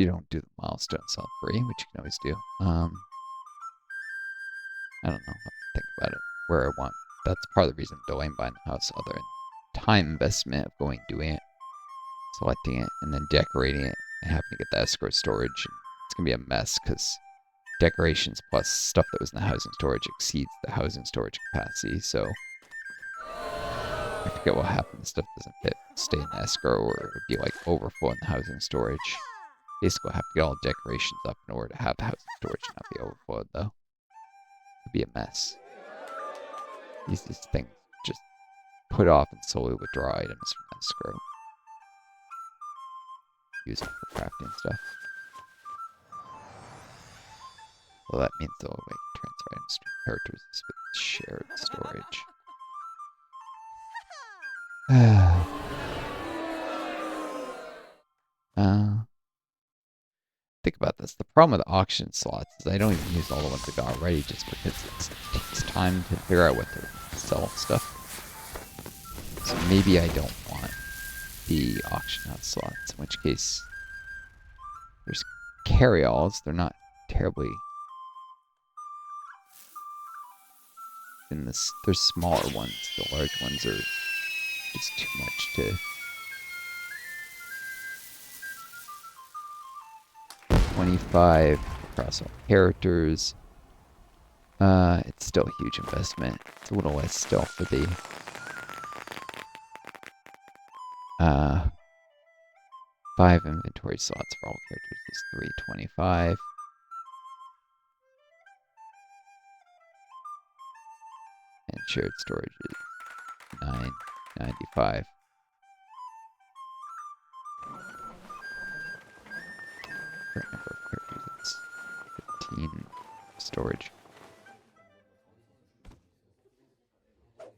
you don't do the milestones all free, which you can always do. I don't know. I'll have to think about it. Where I want. That's part of the reason I'm delaying buying the house, other than time investment of going doing it, selecting it, and then decorating it, and having to get the escrow storage. And it's gonna be a mess because decorations plus stuff that was in the housing storage exceeds the housing storage capacity. So I forget what happens. Stuff doesn't fit, stay in escrow, or it would be like overflow in the housing storage. Basically, I'll have to get all decorations up in order to have the housing storage and not be overflowed, though. It'd be a mess. These things just put off and slowly withdraw items from escrow. Use them for crafting stuff. Well, that means the only way to transfer items between characters is with shared storage. Think about this. The problem with auction slots is I don't even use all the ones I got already just because it takes time to figure out what to sell stuff. So maybe I don't want the auction house slots, in which case there's carry-alls. They're not terribly in this. There's smaller ones. The large ones are just too much to. 25 across all characters. It's still a huge investment. It's a little less still for the 5 inventory slots for all characters is 325. And shared storage is 995. Number of characters, it's 15 storage.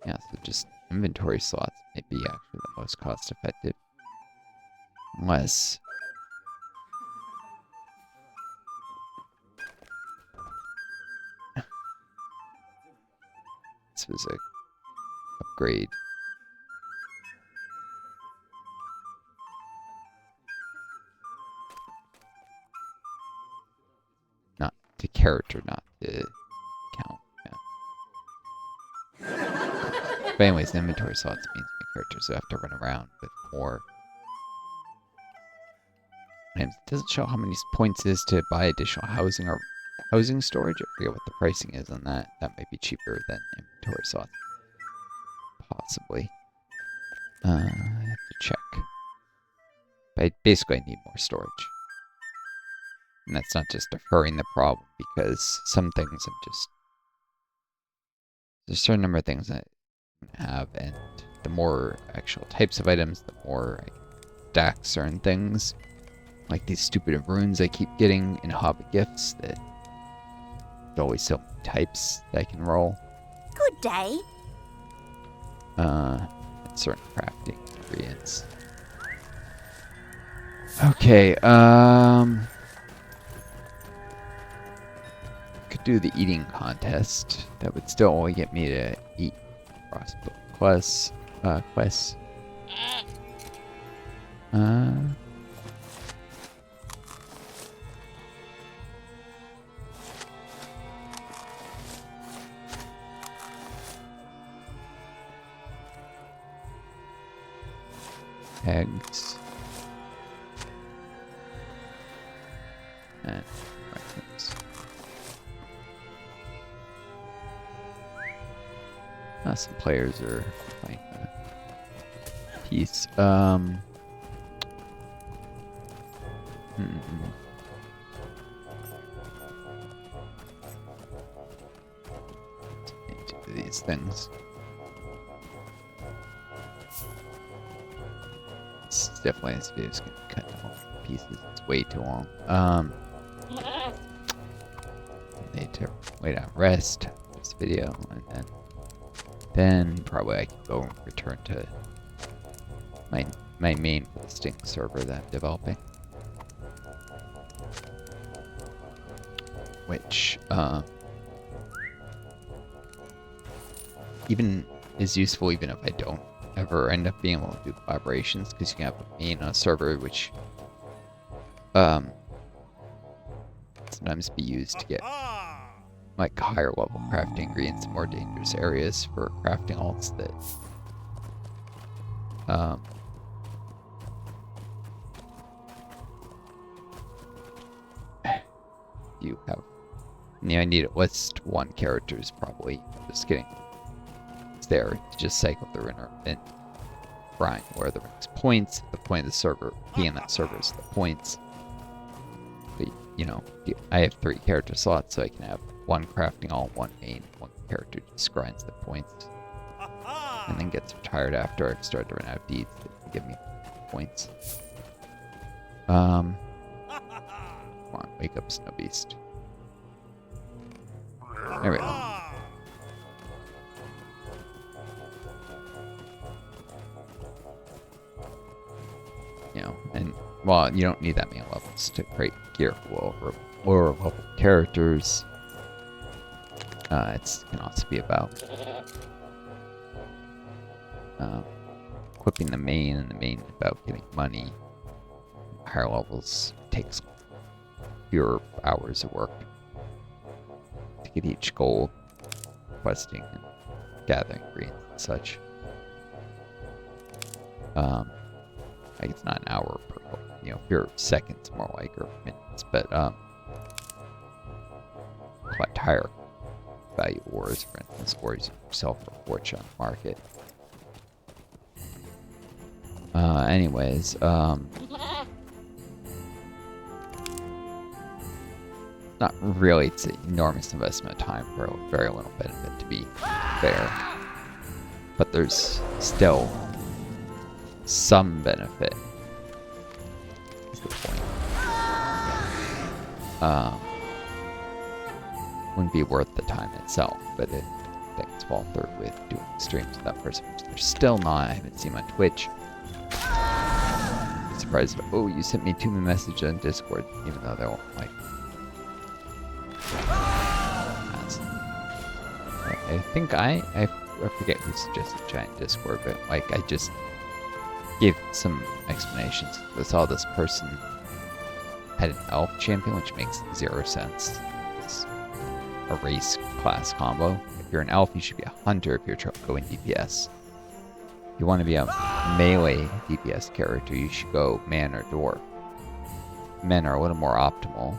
Yeah, so just inventory slots may be actually the most cost effective. Unless this was a upgrade. Not to character, not to count. Yeah. But anyways, the inventory slots means my characters have to run around with more. And it doesn't show how many points it is to buy additional housing or housing storage. I forget what the pricing is on that. That might be cheaper than inventory slots. Possibly. I have to check. But basically I need more storage. And that's not just deferring the problem, because some things I'm just... There's a certain number of things that I have, and the more actual types of items, the more I stack certain things. Like these stupid runes I keep getting in Hobbit gifts that there's always so many types that I can roll. Good day. And certain crafting ingredients. Okay, could do the eating contest. That would still only get me to eat crossbow quests. Eggs. And rifles. Some players are playing peace. These things. It's definitely, this video's gonna cut to all pieces. It's way too long. Need to lay down, rest this video, and then probably I can go and return to my main listing server that I'm developing, which even is useful even if I don't ever end up being able to do collaborations, because you can have a main on a server which sometimes be used to get like higher level crafting ingredients in more dangerous areas for crafting alts that you have. I need at least one character is probably just kidding. It's there to just cycle through and grind where the ranks points. The point of the server being that server is the points. But you know, I have 3 character slots, so I can have one crafting all, one main, one character just grinds the points, and then gets retired after I've started to run out of deeds that give me points. Come on, wake up, Snow Beast. There we go. You know, and well, you don't need that many levels to create gear for lower level characters. It can also be about equipping the main, and the main about getting money. Higher levels takes fewer hours of work to get each goal, questing and gathering ingredients and such. Like it's not an hour per goal, you know, fewer seconds more like, or minutes, but quite higher value ores, for instance, ores you sell for a fortune on the market. Anyways, not really, it's an enormous investment of time for a very little benefit, to be fair. But there's still some benefit, is the point. Wouldn't be worth the time itself, but things fall through with doing streams with that person. They're still not, I haven't seen on Twitch. I'm surprised, oh, you sent me 2 messages on Discord, even though they won't like. I think I forget who suggested giant Discord, but like I just gave some explanations. I saw this person had an elf champion, which makes 0 sense. It's a race class combo. If you're an elf, you should be a hunter if you're going DPS. If you want to be a melee DPS character, you should go man or dwarf. Men are a little more optimal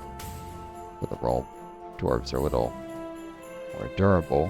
for the role. Dwarves are a little more durable.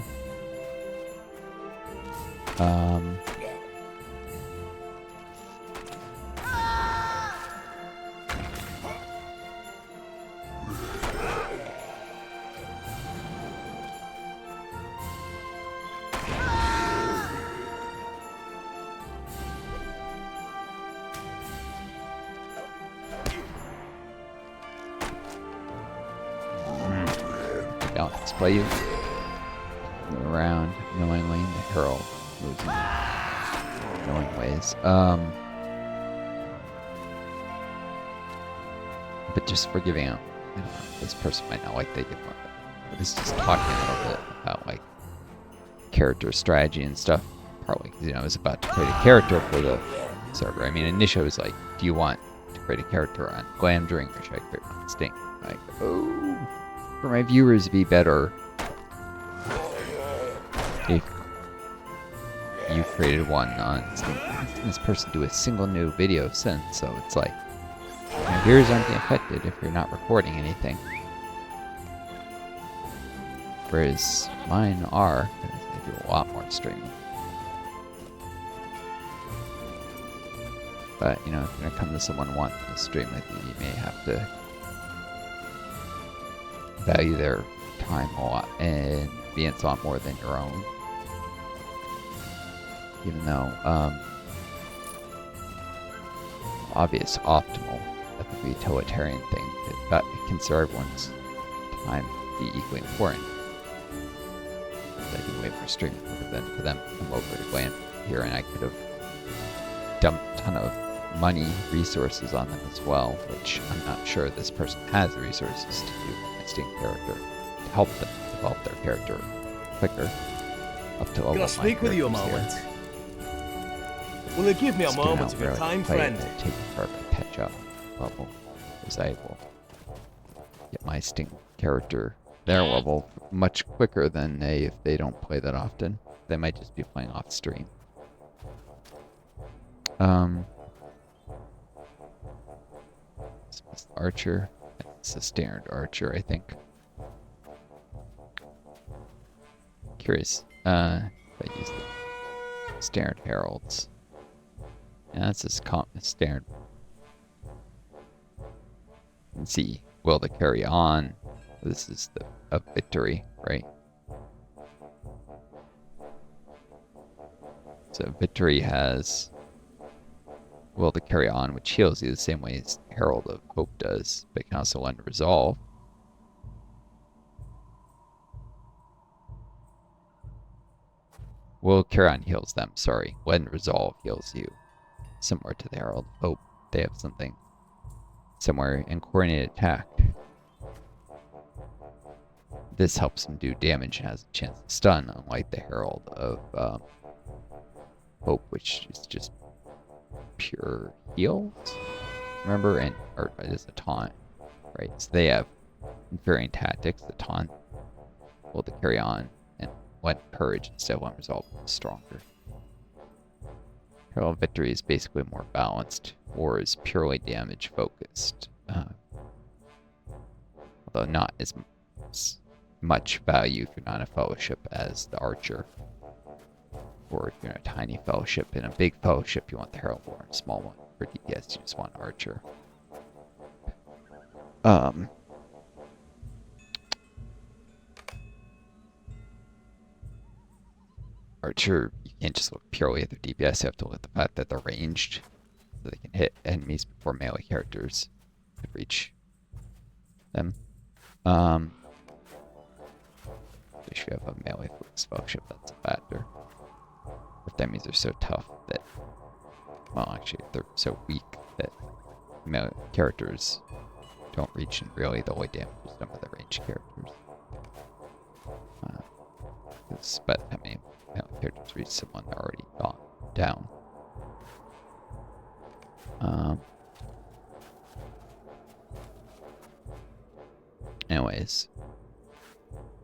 I'll display you. Move around knowingly. The herald moves in knowing ways. But just for giving out, I don't know, this person might not like that. But this is just talking a little bit about like character strategy and stuff. Probably, you know, I was about to create a character for the server. I mean, initially it was like, do you want to create a character on Glamdring or should I create one on Stink? Like, oh, for my viewers, it'd be better if you created one on Stink. This person do a single new video since, so it's like my viewers aren't being affected if you're not recording anything. Whereas mine are, because I do a lot more streaming. But, you know, if you're gonna come to someone wanting to stream with you, you may have to value their time a lot and be a lot more than your own. Even though, obvious optimal, that's a utilitarian thing, but consider everyone's time to be equally important. I do way more streaming than for them to come over to Glam here, and I could have dumped a ton of money, resources on them as well, which I'm not sure this person has the resources to do a distinct character to help them develop their character quicker up to level. Can I speak with you a moment? Will you give me a moment of your time, friend? Take forever to catch up level, as I will. get my Sting character their level much quicker than if they don't play that often. They might just be playing off stream. Archer. It's a standard archer, I think. Curious. If I use the standard heralds. Yeah, that's just standard. Let's see. Will they carry on? This is a victory, right? So victory has will to carry on, which heals you the same way as Herald of Hope does, but can also lend resolve. Will carry on heals them, sorry. Lend resolve heals you. Similar to the Herald of Hope. They have something similar in coordinated attack. This helps them do damage and has a chance to stun, unlike the Herald of Hope, which is just pure heals. Remember, or it is a taunt, right? So they have varying tactics. The taunt will to carry on, and when courage instead of when resolve is stronger. Herald Victory is basically more balanced, or is purely damage focused, although not as much value if you're not a fellowship as the archer. Or if you're in a tiny fellowship. In a big fellowship, you want the Herald War. In a small one, for DPS, you just want archer. Archer, you can't just look purely at their DPS. You have to look at the fact that they're ranged, so they can hit enemies before melee characters could reach them. They should have a melee focused fellowship. That's a factor. If enemies are so tough that, well, actually, they're so weak that melee characters don't reach, and really the only damage is done by the ranged characters. But how many melee characters reach someone they're already gone down? Anyways,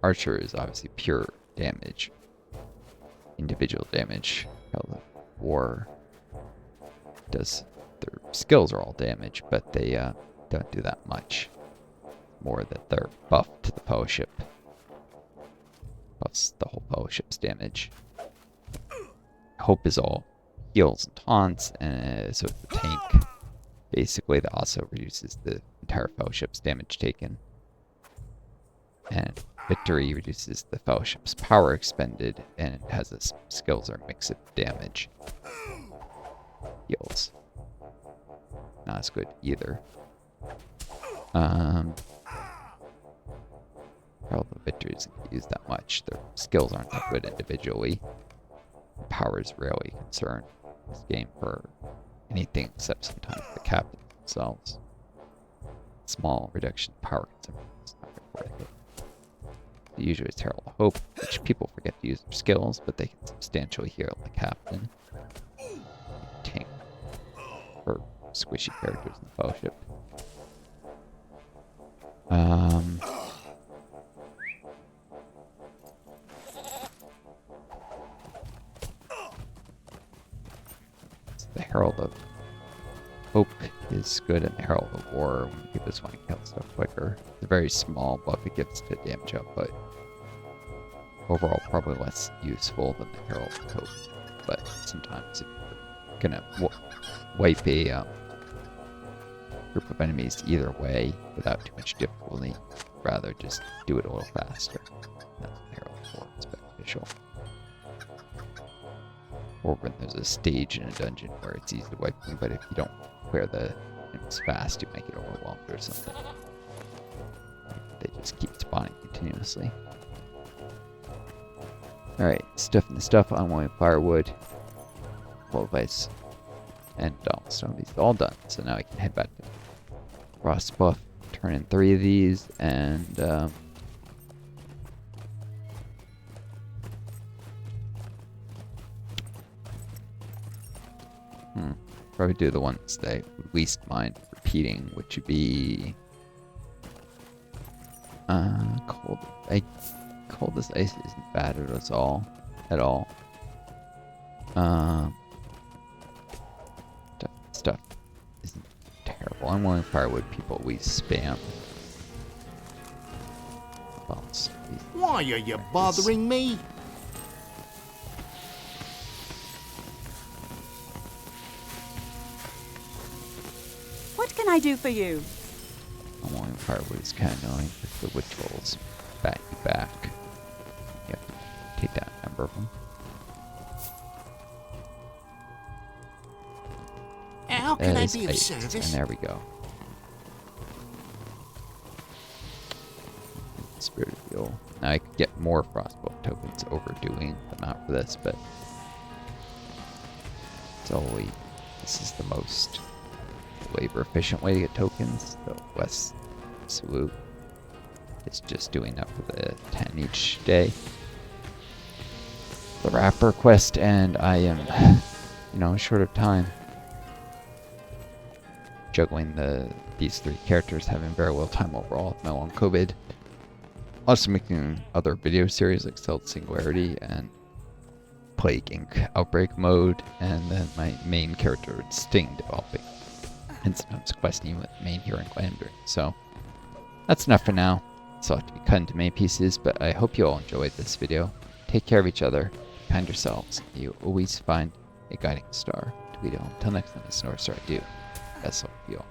Archer is obviously pure damage. Individual damage. War does, their skills are all damage, but they don't do that much. More that they're buffed to the fellowship. Buffs the whole fellowship's damage. Hope is all heals and taunts, and so it's the tank. Basically, that also reduces the entire fellowship's damage taken. And Victory reduces the fellowship's power expended, and it has its skills are mix of damage. Heals. Not as good either. Herald of Victory isn't used that much. Their skills aren't that good individually. Power is rarely a concern in this game for anything except sometimes the captain themselves. Small reduction in power consumption is not very worth it. Usually it's Herald of Hope, which people forget to use their skills, but they can substantially heal the captain. Tank for squishy characters in the fellowship. The Herald of Hope is good, and the Herald of War, when you get this one, it kills stuff quicker. It's a very small buff it gives to damage output. Overall, probably less useful than the Herald of Hope, but sometimes if you're gonna wipe a group of enemies either way without too much difficulty, rather just do it a little faster. That's the Herald of War is beneficial. Or when there's a stage in a dungeon where it's easy to wipe them, but if you don't clear the enemies fast, you might get overwhelmed or something. They just keep spawning continuously. Alright, stuffing the stuff, unwanted firewood, full of ice, and stone beast all done. So now I can head back to Frost Buff, turn in 3 of these, and probably do the ones that I would least mind repeating, which would be Cold. Cold as ice isn't bad at us all. At all. Stuff isn't terrible. I'm willing firewood people we spam. Well, Why are you bothering me? What can I do for you? Unwilling firewood is kind of annoying because the wood trolls bat you back. You have to take down a number of them. How can I be of service? And there we go. Spirit of Fuel. Now I could get more frostbolt tokens overdoing the amount for this, but it's only this is the most labor efficient way to get tokens. The West Salute is just doing that for the 10 each day. The Rapper quest, and I am, short of time. Juggling these 3 characters, having very little time overall with my long COVID. Also making other video series like Stealth Singularity and Plague Inc. Outbreak mode, and then my main character Sting developing. And sometimes questing with main hero and Glamdring. So that's enough for now. It's all to be cut into many pieces, but I hope you all enjoyed this video. Take care of each other, kind yourselves. You always find a guiding star. Tweedo. Until next time, it's Northstar. Best of luck to you all.